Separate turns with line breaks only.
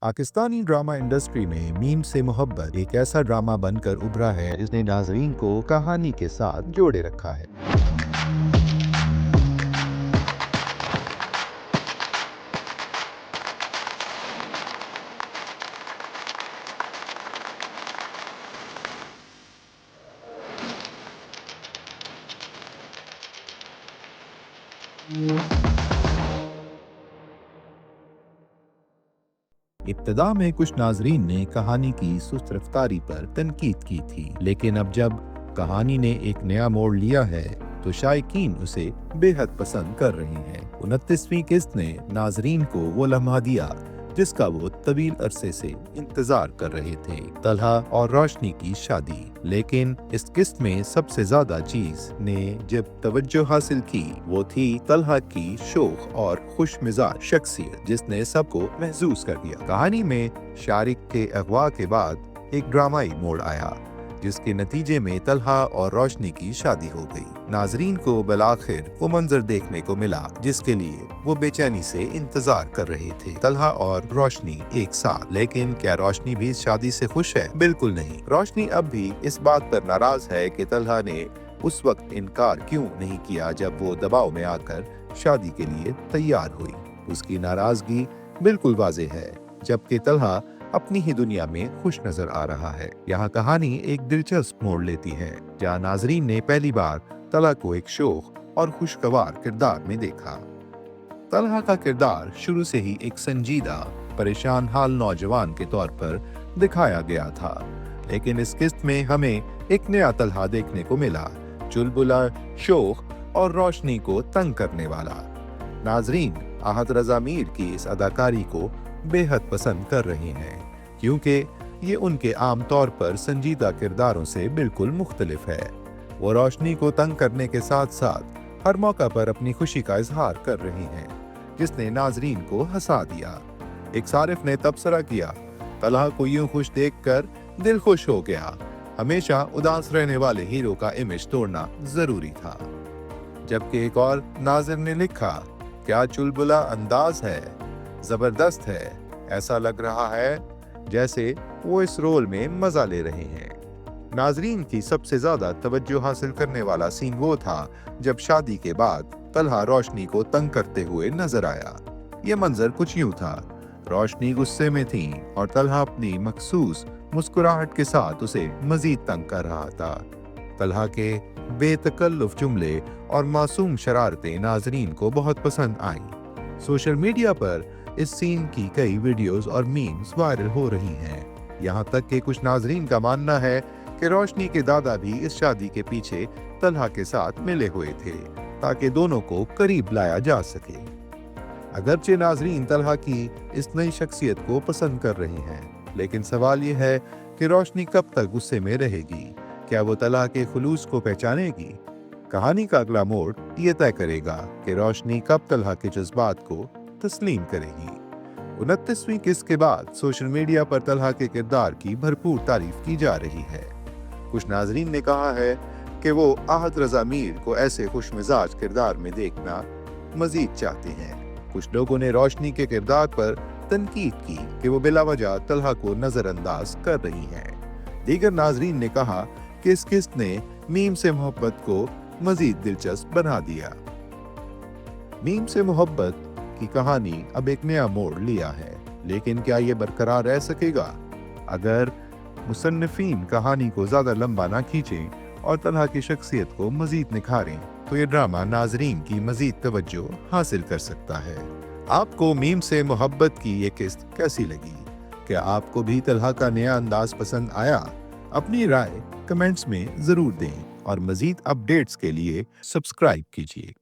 Pakistani drama industry में meme से मोहब्बत एक ऐसा ड्रामा बनकर उभरा है जिसने नाजरीन को कहानी के साथ जोड़े रखा है। इब्तिदा में कुछ नाजरीन ने कहानी की सुस्त रफ्तारी पर तनकीद की थी, लेकिन अब जब कहानी ने एक नया मोड़ लिया है तो शायकीन उसे बेहद पसंद कर रहे हैं। 29वीं किस्त ने नाजरीन को वो लम्हा दिया जिसका वो तवील अरसे से इंतजार कर रहे थे, तलहा और रोशनी की शादी। लेकिन इस किस्त में सबसे ज्यादा चीज ने जब तवज्जो हासिल की वो थी तलहा की शोख और खुश मिजाज शख्सियत जिसने सबको महसूस कर दिया। कहानी में शारिक के अगवा के बाद एक ड्रामाई मोड़ आया जिसके नतीजे में तलहा और रोशनी की शादी हो गई। नाजरीन को बिलाखिर वो मंजर देखने को मिला जिसके लिए वो बेचैनी से इंतजार कर रहे थे। तलहा और रोशनी एक साथ, लेकिन क्या रोशनी भी इस शादी से खुश है? बिल्कुल नहीं। रोशनी अब भी इस बात पर नाराज है कि तलहा ने उस वक्त इनकार क्यों नहीं किया जब वो दबाव में आकर शादी के लिए तैयार हुई। उसकी नाराजगी बिल्कुल वाज़ेह है, जबकि तलहा अपनी ही दुनिया में खुश नजर आ रहा है। यहाँ कहानी एक दिलचस्प मोड़ लेती है जहाँ नाजरीन ने पहली बार तलहा को एक शोख और खुशगवार किरदार में देखा। तलहा का किरदार शुरू से ही एक संजीदा, परेशान हाल नौजवान के तौर पर दिखाया गया था, लेकिन इस किस्त में हमें एक नया तलहा देखने को मिला, चुलबुला, शोख और रोशनी को तंग करने वाला। नाजरीन आहत रजा मीर की इस अदाकारी को बेहद पसंद कर रहे हैं क्योंकि ये उनके आम तौर पर संजीदा किरदारों से बिल्कुल मुख्तलिफ है। वो रोशनी को तंग करने के साथ साथ हर मौका पर अपनी खुशी का इजहार कर रही हैं, जिसने नाजरीन को हंसा दिया। एक सारिफ ने तबसरा किया, तलहा को यूं खुश देखकर दिल खुश हो गया। हमेशा उदास रहने वाले हीरो का इमेज तोड़ना जरूरी था। जबकि एक और नाजिर ने लिखा, क्या चुलबुला अंदाज है, जबरदस्त है, ऐसा लग रहा है जैसे वो इस रोल में मजा ले रहे हैं। नाजरीन की सबसे ज्यादा तवज्जो हासिल करने वाला सीन वो था जब शादी के बाद तलहा रोशनी को तंग करते हुए नजर आया। ये मंजर कुछ यूं था, रोशनी गुस्से में थी और तलहा अपनी मखसूस मुस्कुराहट के साथ उसे मजीद तंग कर रहा था। तलहा के बेतकल्लुफ जुमले और मासूम शरारतें नाजरीन को बहुत पसंद आईं। सोशल मीडिया पर इस सीन की कई वीडियोस और मीम्स वायरल हो रही हैं। यहाँ तक कि कुछ नाजरीन का मानना है कि रोशनी के दादा भी इस शादी के पीछे तलहा के साथ मिले हुए थे ताकि दोनों को करीब लाया जा सके। अगरचे नाजरीन तलहा की इस नई शख्सियत को पसंद कर रहे हैं, लेकिन सवाल ये है कि रोशनी कब तक गुस्से में रहेगी? क्या वो तलहा के खुलूस को पहचानेगी? कहानी का अगला मोड़ ये तय करेगा कि रोशनी कब तलहा के जज्बात को तस्लीम करेगी। 29वीं किस्त के बाद सोशल मीडिया पर तलहा के किरदार की भरपूर तारीफ की जा रही है। कुछ नाजरीन ने कहा है कि वो आहत रजा मीर को ऐसे खुश मिजाज किरदार में देखना मजीद चाहते हैं। कुछ लोगों ने रोशनी के किरदार पर तनकीद की कि वो बिलावजह तलहा को नजरअंदाज कर रही हैं। दीगर नाजरीन ने कहा कि इस किस्त ने मीम से मोहब्बत को मजीद दिलचस्प बना दिया। मीम से मोहब्बत की कहानी अब एक नया मोड़ लिया है, लेकिन क्या ये बरकरार रह सकेगा? अगर मुसन्निफीन कहानी को ज्यादा लंबा ना खींचें और तलहा की शख्सियत को मजीद निखारें तो ये ड्रामा नाजरीन की मजीद तवज्जो हासिल कर सकता है। आपको मीम से मोहब्बत की ये किस्त कैसी लगी? क्या आपको भी तलहा का नया अंदाज पसंद आया? अपनी राय कमेंट्स में जरूर दें और मजीद अपडेट्स के लिए सब्सक्राइब कीजिए।